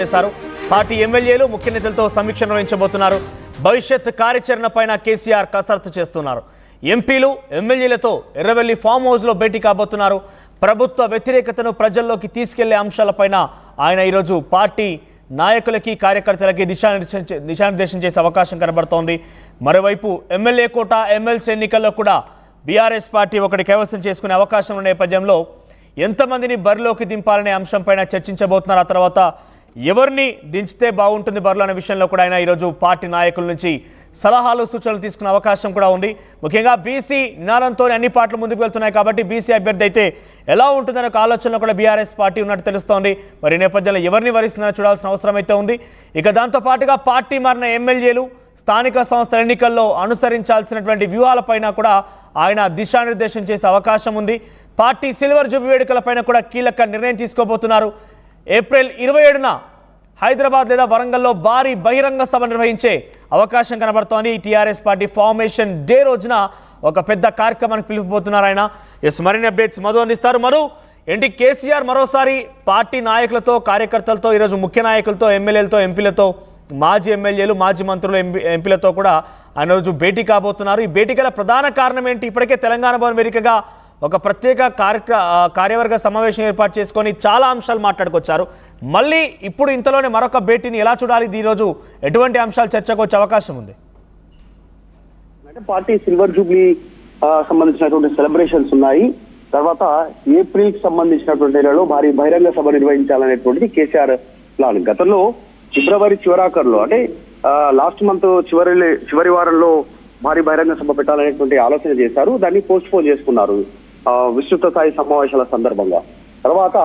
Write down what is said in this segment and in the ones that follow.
చేశారు. పార్టీ ఎమ్మెల్యేలు ముఖ్య నేతలతో సమీక్ష నిర్వహించబోతున్నారు. భవిష్యత్ కార్యాచరణపైన కేసీఆర్ కసరత్తు చేస్తున్నారు. ఎంపీలు ఎమ్మెల్యేలతో ఎర్రవెల్లి ఫామ్ హౌస్లో భేటీ కాబోతున్నారు. ప్రభుత్వ వ్యతిరేకతను ప్రజల్లోకి తీసుకెళ్లే అంశాలపైన ఆయన ఈరోజు పార్టీ నాయకులకి కార్యకర్తలకి దిశానిర్దేశం చేసే అవకాశం కనబడుతోంది. మరోవైపు ఎమ్మెల్యే కోట ఎమ్మెల్సీ ఎన్నికల్లో కూడా బీఆర్ఎస్ పార్టీ ఒకటి కైవసం చేసుకునే అవకాశం ఉన్న నేపథ్యంలో ఎంతమందిని బరిలోకి దింపాలనే అంశంపైన చర్చించబోతున్నారు. ఆ తర్వాత ఎవరిని దించితే బాగుంటుంది బరిలో అనే విషయంలో కూడా ఆయన ఈరోజు పార్టీ నాయకుల నుంచి సలహాలు సూచనలు తీసుకునే అవకాశం కూడా ఉంది. ముఖ్యంగా బీసీ నినాదంతో అన్ని పార్టీలు ముందుకు వెళ్తున్నాయి కాబట్టి బీసీ అభ్యర్థి అయితే ఎలా ఉంటుందనే ఒక ఆలోచనలో కూడా బీఆర్ఎస్ పార్టీ ఉన్నట్టు తెలుస్తోంది. మరి నేపథ్యంలో ఎవరిని వరిస్తుందని చూడాల్సిన అవసరం అయితే ఉంది. ఇక దాంతో పాటుగా పార్టీ మారిన ఎమ్మెల్యేలు స్థానిక సంస్థల ఎన్నికల్లో అనుసరించాల్సినటువంటి వ్యూహాలపైన కూడా ఆయన దిశానిర్దేశం చేసే అవకాశం ఉంది. పార్టీ సిల్వర్ జూబ్లీ వేడుకలపైన కూడా కీలక నిర్ణయం తీసుకోబోతున్నారు. ఏప్రిల్ 27న హైదరాబాద్ లేదా వరంగల్లో భారీ బహిరంగ సభ నిర్వహించే అవకాశం కనబడుతోంది. టీఆర్ఎస్ పార్టీ ఫార్మేషన్ డే రోజున ఒక పెద్ద కార్యక్రమానికి పిలుపుపోతున్నారు ఆయన. మరిన్ని అప్డేట్స్ మధు అందిస్తారు. మధు, ఏంటి కేసీఆర్ మరోసారి పార్టీ నాయకులతో కార్యకర్తలతో ఈరోజు ముఖ్య నాయకులతో ఎమ్మెల్యేలతో ఎంపీలతో మాజీ ఎమ్మెల్యేలు మాజీ మంత్రులు ఎంపీలతో కూడా ఆయన రోజు భేటీ కాబోతున్నారు. ఈ భేటీ గల ప్రధాన కారణం ఏంటి? ఇప్పటికే తెలంగాణ భవన్ వేదికగా ఒక ప్రత్యేక కార్యవర్గ సమావేశం ఏర్పాటు చేసుకొని చాలా అంశాలు మాట్లాడుకొచ్చారు. మళ్ళీ ఇప్పుడు ఇంతలోనే మరొక భేటీని ఎలా చూడాలి? ఈరోజు ఎటువంటి అంశాలు చర్చకు వచ్చే అవకాశం ఉంది? అంటే పార్టీ సిల్వర్ జూబ్లీ సంబంధించినటువంటి సెలబ్రేషన్స్ ఉన్నాయి. తర్వాత ఏప్రిల్ కి సంబంధించినటువంటి నెలలో భారీ బహిరంగ సభ నిర్వహించాలనేటువంటిది కేసీఆర్ ప్లాన్. గతంలో ఫిబ్రవరి చివరాఖరులో అంటే లాస్ట్ మంత్ చివరి వారంలో భారీ బహిరంగ సభ పెట్టాలనేటువంటి ఆలోచన చేశారు. దాన్ని పోస్ట్ పోన్ చేసుకున్నారు విస్తృత స్థాయి సమావేశాల సందర్భంగా. తర్వాత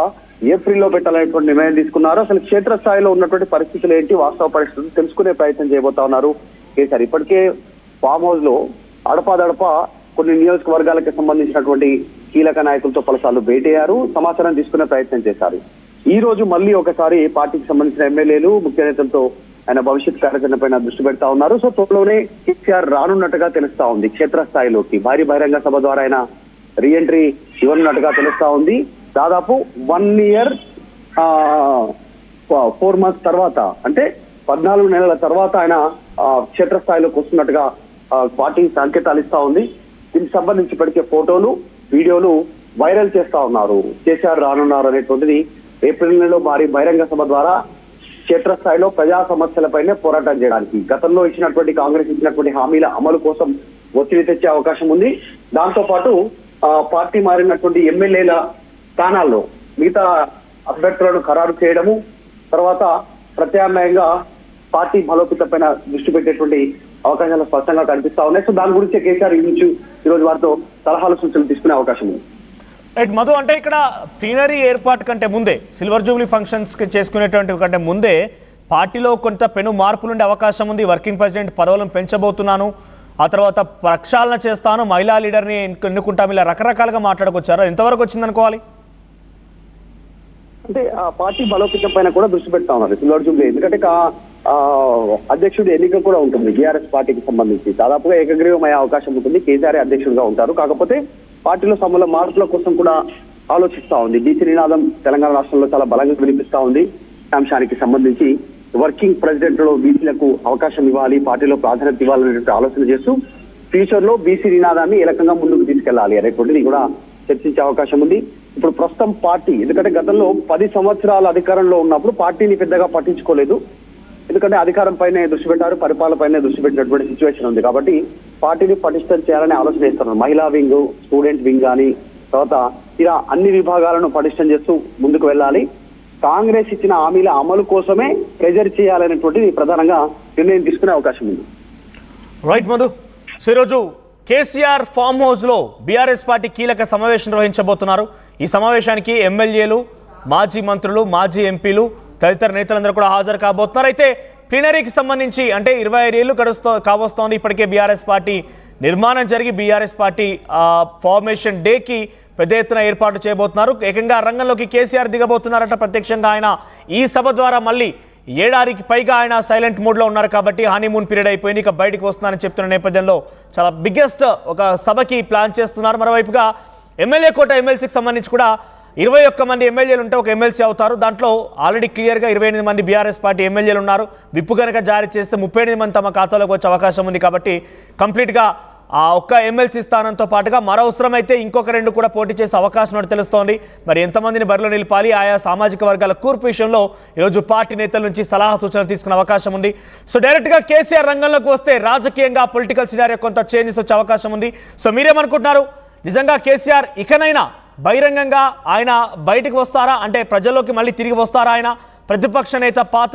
ఏప్రిల్లో పెట్టాలనేటువంటి నిర్ణయం తీసుకున్నారు. అసలు క్షేత్రస్థాయిలో ఉన్నటువంటి పరిస్థితులు ఏంటి, వాస్తవ పరిస్థితులు తెలుసుకునే ప్రయత్నం చేయబోతా ఉన్నారు కేసీఆర్. ఇప్పటికే ఫామ్ హౌస్ లో అడపాదడపా కొన్ని నియోజకవర్గాలకు సంబంధించినటువంటి కీలక నాయకులతో పలుసార్లు భేటీ అయ్యారు, సమాచారం తీసుకునే ప్రయత్నం చేశారు. ఈ రోజు మళ్ళీ ఒకసారి పార్టీకి సంబంధించిన ఎమ్మెల్యేలు ముఖ్య నేతలతో ఆయన భవిష్యత్ కార్యాచరణ పైన దృష్టి పెడతా ఉన్నారు. సో త్వరలోనే కేసీఆర్ రానున్నట్టుగా తెలుస్తా ఉంది. క్షేత్రస్థాయిలోకి భారీ బహిరంగ సభ ద్వారా ఆయన రీఎంట్రీ ఇవ్వనున్నట్టుగా తెలుస్తా ఉంది. దాదాపు 1 year 4 months తర్వాత అంటే 14 నెలల తర్వాత ఆయన క్షేత్రస్థాయిలోకి వస్తున్నట్టుగా పార్టీ సంకేతాలు ఇస్తా ఉంది. దీనికి సంబంధించి ఇప్పటికే ఫోటోలు వీడియోలు వైరల్ చేస్తా ఉన్నారు. కేసీఆర్ రానున్నారు అనేటువంటిది ఏప్రిల్ నెలలో భారీ బహిరంగ సభ ద్వారా క్షేత్రస్థాయిలో ప్రజా సమస్యలపైనే పోరాటం చేయడానికి గతంలో ఇచ్చినటువంటి కాంగ్రెస్ ఇచ్చినటువంటి హామీల అమలు కోసం ఒత్తిడి తెచ్చే అవకాశం ఉంది. దాంతో పాటు పార్టీ మారినటువంటి ఎమ్మెల్యేల స్థానాల్లో మిగతా అభ్యర్థులను ఖరారు చేయడము, తర్వాత ప్రత్యామ్నాయంగా పార్టీ బలోపేతం పైన దృష్టి పెట్టేటువంటి అవకాశాలు స్పష్టంగా కనిపిస్తా ఉన్నాయి. సో దాని గురించి కేసీఆర్ ఈరోజు వారితో సలహాలు సూచనలు తీసుకునే అవకాశం ఉంది. రైట్ మధు, అంటే ఇక్కడ ప్లీనరీ ఏర్పాటు కంటే ముందే సిల్వర్ జూబ్లీ ఫంక్షన్స్ చేసుకునేటువంటి కంటే ముందే పార్టీలో కొంత పెను మార్పులు ఉండే అవకాశం ఉంది. వర్కింగ్ ప్రెసిడెంట్ పదవులను పెంచబోతున్నాను, ఆ తర్వాత ప్రక్షాళన చేస్తాను, మహిళా లీడర్ని ఎన్నుకుంటాం, ఇలా రకరకాలుగా మాట్లాడుకొచ్చారు. ఎంతవరకు వచ్చిందనుకోవాలి? అంటే పార్టీ బలోపేతం పైన కూడా దృష్టి పెడతా ఉన్నారు సిల్వర్ జూబ్లీ. ఎందుకంటే అధ్యక్షుడి ఎన్నిక కూడా ఉంటుంది బీఆర్ఎస్ పార్టీకి సంబంధించి. దాదాపుగా ఏకగ్రీవమయ్యే అవకాశం ఉంటుంది. కేసీఆర్ అధ్యక్షుడిగా ఉంటారు. కాకపోతే పార్టీలో సమూల మార్పుల కోసం కూడా ఆలోచిస్తా ఉంది. బీసీ నినాదం తెలంగాణ రాష్ట్రంలో చాలా బలంగా వినిపిస్తా ఉంది. అంశానికి సంబంధించి వర్కింగ్ ప్రెసిడెంట్ లో బీసీలకు అవకాశం ఇవ్వాలి, పార్టీలో ప్రాధాన్యత ఇవ్వాలనేటువంటి ఆలోచన చేస్తూ ఫ్యూచర్ లో బీసీ నినాదాన్ని ఏ రకంగా ముందుకు తీసుకెళ్లాలి అనేటువంటిది కూడా చర్చించే అవకాశం ఉంది. ఇప్పుడు ప్రస్తుతం పార్టీ ఎందుకంటే గతంలో 10 సంవత్సరాల అధికారంలో ఉన్నప్పుడు పార్టీని పెద్దగా పట్టించుకోలేదు. ఎందుకంటే అధికారం పైనే దృష్టి పెట్టారు, పరిపాలన పైన దృష్టి పెట్టినటువంటి సిచ్యువేషన్ ఉంది. కాబట్టి పార్టీని పటిష్టం చేయాలని ఆలోచన చేస్తున్నారు. మహిళా వింగ్, స్టూడెంట్ వింగ్ కానీ తర్వాత ఇలా అన్ని విభాగాలను పటిష్టం చేస్తూ ముందుకు వెళ్ళాలి. కాంగ్రెస్ ఇచ్చిన హామీల అమలు కోసమే ప్రెజర్ చేయాలనేటువంటిది ప్రధానంగా నిర్ణయం తీసుకునే అవకాశం ఉంది. రైట్ మధు, సో ఈరోజు కేసీఆర్ ఫామ్ హౌస్లో బీఆర్ఎస్ పార్టీ కీలక సమావేశం నిర్వహించబోతున్నారు. ఈ సమావేశానికి ఎమ్మెల్యేలు, మాజీ మంత్రులు, మాజీ ఎంపీలు తదితర నేతలందరూ కూడా హాజరు కాబోతున్నారు. అయితే ప్లీనరీకి సంబంధించి అంటే 25 ఏళ్ళు కావస్తోంది. ఇప్పటికే బీఆర్ఎస్ పార్టీ నిర్మాణం జరిగి బీఆర్ఎస్ పార్టీ ఫార్మేషన్ డేకి పెద్ద ఎత్తున ఏర్పాటు చేయబోతున్నారు. ఏకంగా రంగంలోకి కేసీఆర్ దిగబోతున్నారట ప్రత్యక్షంగా. ఆయన ఈ సభ ద్వారా మళ్ళీ 7 ఏళ్ళకి పైగా ఆయన సైలెంట్ మోడ్లో ఉన్నారు కాబట్టి హనీమూన్ పీరియడ్ అయిపోయింది, ఇక బయటకు వస్తున్నారని చెప్తున్న నేపథ్యంలో చాలా బిగ్గెస్ట్ ఒక సభకి ప్లాన్ చేస్తున్నారు. మరోవైపుగా ఎమ్మెల్యే కోట ఎమ్మెల్సీకి సంబంధించి కూడా 21 మంది ఎమ్మెల్యేలు ఉంటే ఒక ఎమ్మెల్సీ అవుతారు. దాంట్లో ఆల్రెడీ క్లియర్గా 28 మంది బీఆర్ఎస్ పార్టీ ఎమ్మెల్యేలు ఉన్నారు. విప్పు కనుక జారీ చేస్తే 38 మంది తమ ఖాతాలోకి వచ్చే అవకాశం ఉంది. కాబట్టి కంప్లీట్గా ఆ ఒక్క ఎమ్మెల్సీ స్థానంతో పాటుగా మరో అవసరమైతే ఇంకొక 2 కూడా పోటీ చేసే అవకాశం ఉన్నట్టు తెలుస్తోంది. మరి ఎంతమందిని బరిలో నిలిపాలి, ఆయా సామాజిక వర్గాల కూర్పు విషయంలో ఈరోజు పార్టీ నేతల నుంచి సలహా సూచనలు తీసుకునే అవకాశం ఉంది. సో డైరెక్ట్గా కేసీఆర్ రంగంలోకి వస్తే రాజకీయంగా పొలిటికల్ సినారియో కొంత చేంజెస్ వచ్చే అవకాశం ఉంది. సో మీరేమనుకుంటున్నారు? నిజంగా కేసీఆర్ ఇకనైనా బహిరంగంగా ఆయన బయటకు వస్తారా? అంటే ప్రజల్లోకి మళ్ళీ తిరిగి వస్తారా? ఆయన ప్రతిపక్ష నేత పాత్ర